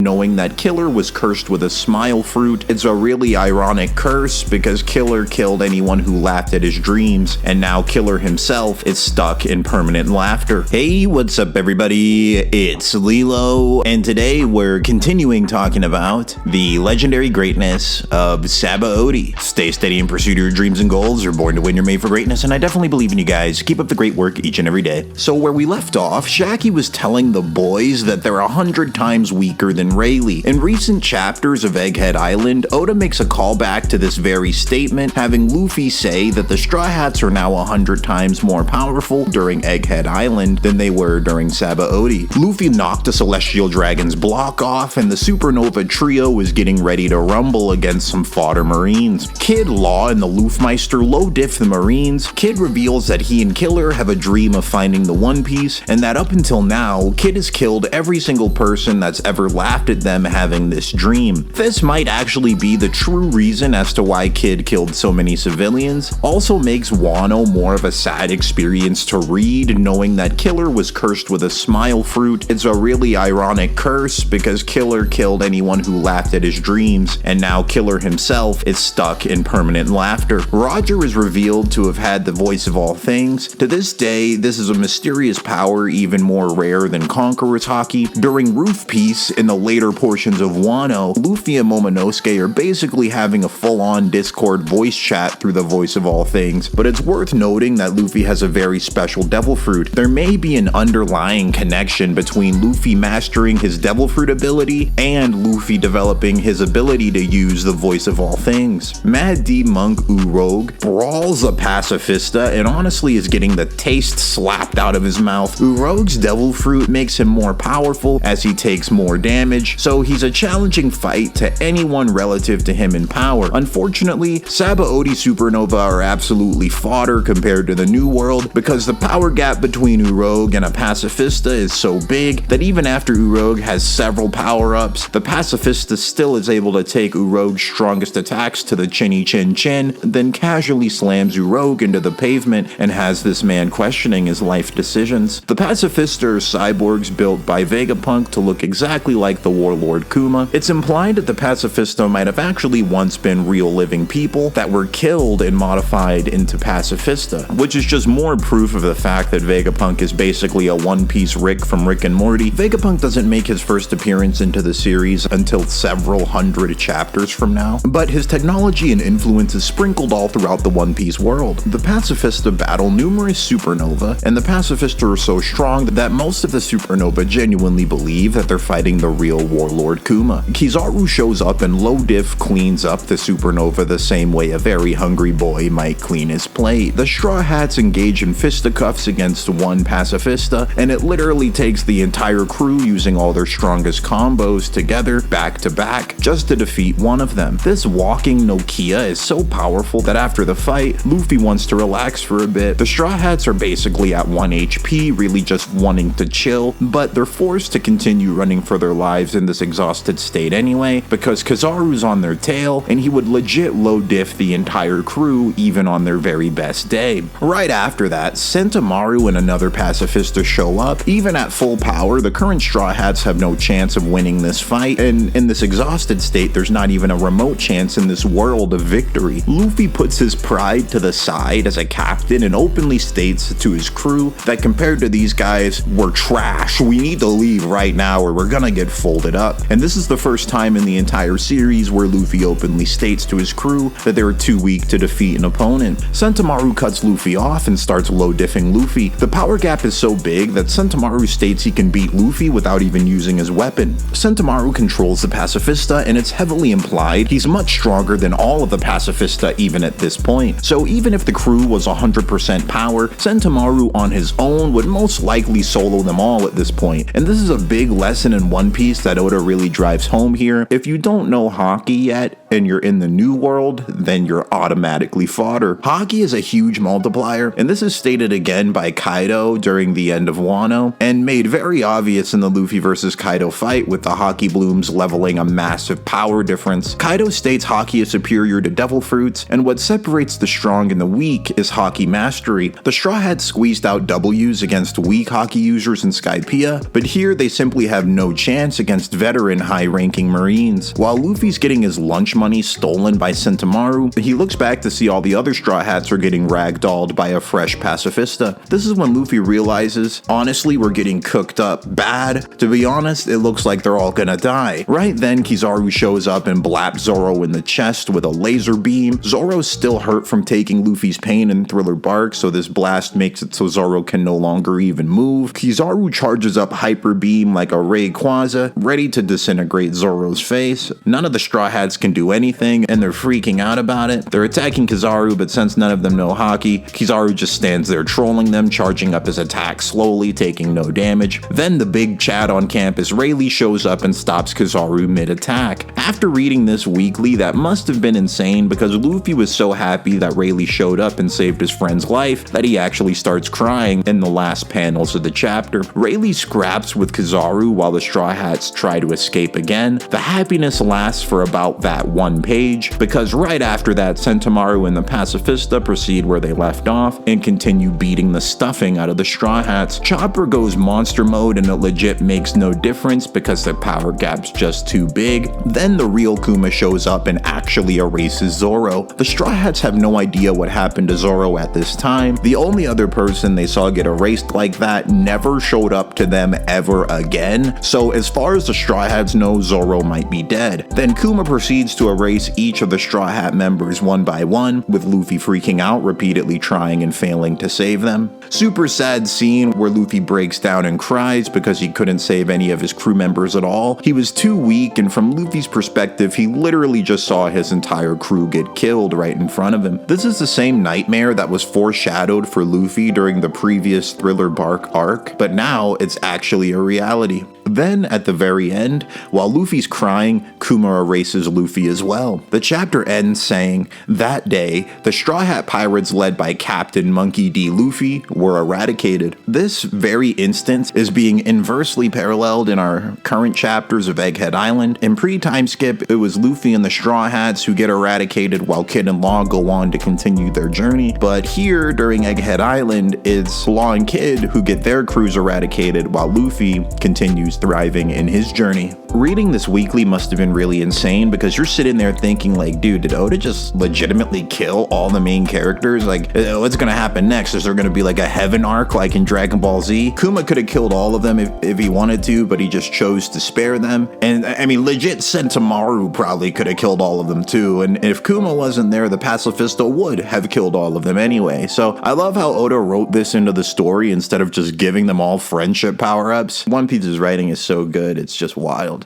knowing that Killer was cursed with a smile fruit. It's a really ironic curse because Killer killed anyone who laughed at his dreams, and now Killer himself is stuck in permanent laughter. Hey, what's up everybody? It's LeeLos, and today we're continuing talking about the legendary greatness of Sabaody. Stay steady and pursue your dreams and goals. You're born to win, you're made for greatness, and I definitely believe in you guys. Keep up the great work each and every day. So where we left off, Shaggy was telling the boys that they're 100 times weaker than Rayleigh. In recent chapters of Egghead Island, Oda makes a callback to this very statement, having Luffy say that the Straw Hats are now 100 times more powerful during Egghead Island than they were during Sabaody. Luffy knocked a Celestial Dragon's block off, and the Supernova trio was getting ready to rumble against some fodder Marines. Kid, Law, and the Luffmeister low diff the Marines. Kid reveals that he and Killer have a dream of finding the One Piece, and that up until now, Kid has killed every single person that's ever laughed at them having this dream. This might actually be the true reason as to why Kid killed so many civilians. Also makes Wano more of a sad experience to read, knowing that Killer was cursed with a smile fruit. It's a really ironic curse because Killer killed anyone who laughed at his dreams, and now Killer himself is stuck in permanent laughter. Roger is revealed to have had the voice of all things. To this day, this is a mysterious power even more rare than Conqueror's Haki. During Roof Piece, in the later portions of Wano, Luffy and Momonosuke are basically having a full-on Discord voice chat through the voice of all things, but it's worth noting that Luffy has a very special devil fruit. There may be an underlying connection between Luffy mastering his devil fruit ability and Luffy developing his ability to use the voice of all things. Mad D Monk Uroge brawls a pacifista and honestly is getting the taste slapped out of his mouth. Uroge's devil fruit makes him more powerful as he takes more damage, so he's a challenging fight to anyone relative to him in power. Unfortunately, Sabaody Supernova are absolutely fodder compared to the New World because the power gap between Uroge and a pacifista is so big that even after Uroge has several power-ups, the pacifista still is able to take Uroge's strongest attacks to the chinny chin chin, then casually slams Uroge into the pavement and has this man questioning his life decisions. The pacifista are cyborgs built by Vegapunk to look exactly like the warlord Kuma. It's implied that the pacifista might have actually once been real living people that were killed and modified into pacifista, which is just more proof of the fact that Vegapunk is basically a One Piece Rick from Rick and Morty. Vegapunk doesn't make his first appearance into the series until several hundred chapters from now, but his technology and influence is sprinkled all throughout the One Piece world. The pacifista battle numerous supernova, and the pacifista are so strong that most of the supernova genuinely believe that they're fighting the real warlord Kuma. Kizaru shows up and low diff cleans up the supernova the same way a very hungry boy might clean his plate. The Straw Hats engage in fisticuffs against one pacifista, and it literally takes the entire crew using all their strongest combos together back to back just to defeat one of them. This walking Nokia is so powerful that after the fight, Luffy wants to relax for a bit. The Straw Hats are basically at 1 HP, really just wanting to chill, but they're forced to continue running for their lives in this exhausted state anyway, because Kizaru's on their tail, and he would legit low diff the entire crew even on their very best day. Right after that, Sentomaru and another pacifista show up. Even at full power, the current Straw Hats have no chance of winning this fight, and in this exhausted state, there's not even a remote chance in this world of victory. Luffy puts his pride to the side as a captain and openly states to his crew that compared to these guys, we're trash. We need to leave right now or we're gonna get folded up. And this is the first time in the entire series where Luffy openly states to his crew that they were too weak to defeat an opponent. Sentomaru cuts Luffy off and starts low diffing Luffy. The power gap is so big that Sentomaru states he can beat Luffy without even using his weapon. Sentomaru controls the pacifista, and it's heavily implied he's much stronger than all of the pacifista even at this point. So even if the crew was 100% power, Sentomaru on his own would most likely solo them all at this point. And this is a big lesson in One Piece that Oda really drives home here. If you don't know Haki yet, and you're in the New World, then you're automatically fodder. Haki is a huge multiplier, and this is stated again by Kaido during the end of Wano, and made very obvious in the Luffy vs Kaido fight with the Haki blooms leveling a massive power difference. Kaido states Haki is superior to devil fruits, and what separates the strong and the weak is Haki mastery. The Straw Hats squeezed out W's against weak Haki users in Skypiea, but here they simply have no chance against against veteran high-ranking Marines. While Luffy's getting his lunch money stolen by Sentomaru, he looks back to see all the other Straw Hats are getting ragdolled by a fresh pacifista. This is when Luffy realizes, honestly, we're getting cooked up bad. To be honest, it looks like they're all gonna die. Right then, Kizaru shows up and blaps Zoro in the chest with a laser beam. Zoro's still hurt from taking Luffy's pain in Thriller Bark, so this blast makes it so Zoro can no longer even move. Kizaru charges up Hyper Beam like a Rayquaza, ready to disintegrate Zoro's face. None of the Straw Hats can do anything, and they're freaking out about it. They're attacking Kizaru, but since none of them know hockey, Kizaru just stands there trolling them, charging up his attack slowly, taking no damage. Then the big Chad on campus, Rayleigh, shows up and stops Kizaru mid-attack. After reading this weekly, that must have been insane because Luffy was so happy that Rayleigh showed up and saved his friend's life that he actually starts crying in the last panels of the chapter. Rayleigh scraps with Kizaru while the Straw Hats try to escape again. The happiness lasts for about that one page, because right after that, Sentomaru and the pacifista proceed where they left off and continue beating the stuffing out of the Straw Hats. Chopper goes monster mode and it legit makes no difference because the power gap's just too big. Then the real Kuma shows up and actually erases Zoro. The Straw Hats have no idea what happened to Zoro at this time. The only other person they saw get erased like that never showed up to them ever again, so as far as the Straw Hats know, Zoro might be dead. Then Kuma proceeds to erase each of the Straw Hat members one by one, with Luffy freaking out, repeatedly trying and failing to save them. Super sad scene where Luffy breaks down and cries because he couldn't save any of his crew members at all. He was too weak, and from Luffy's perspective, he literally just saw his entire crew get killed right in front of him. This is the same nightmare that was foreshadowed for Luffy during the previous Thriller Bark arc, but now it's actually a reality. Then, at the very end, while Luffy's crying, Kuma erases Luffy as well. The chapter ends saying, "That day, the Straw Hat Pirates led by Captain Monkey D. Luffy were eradicated." This very instance is being inversely paralleled in our current chapters of Egghead Island. In pre-time skip, it was Luffy and the Straw Hats who get eradicated while Kid and Law go on to continue their journey. But here, during Egghead Island, it's Law and Kid who get their crews eradicated while Luffy continues thriving in his journey. Reading this weekly must have been really insane because you're sitting there thinking like, dude, did Oda just legitimately kill all the main characters? Like, what's gonna happen next? Is there gonna be like a heaven arc like in Dragon Ball Z? Kuma could have killed all of them if he wanted to, but he just chose to spare them. And I mean, legit Sentomaru probably could have killed all of them too. And if Kuma wasn't there, the pacifista would have killed all of them anyway. So I love how Oda wrote this into the story instead of just giving them all friendship power-ups. One Piece's writing is so good, it's just wild.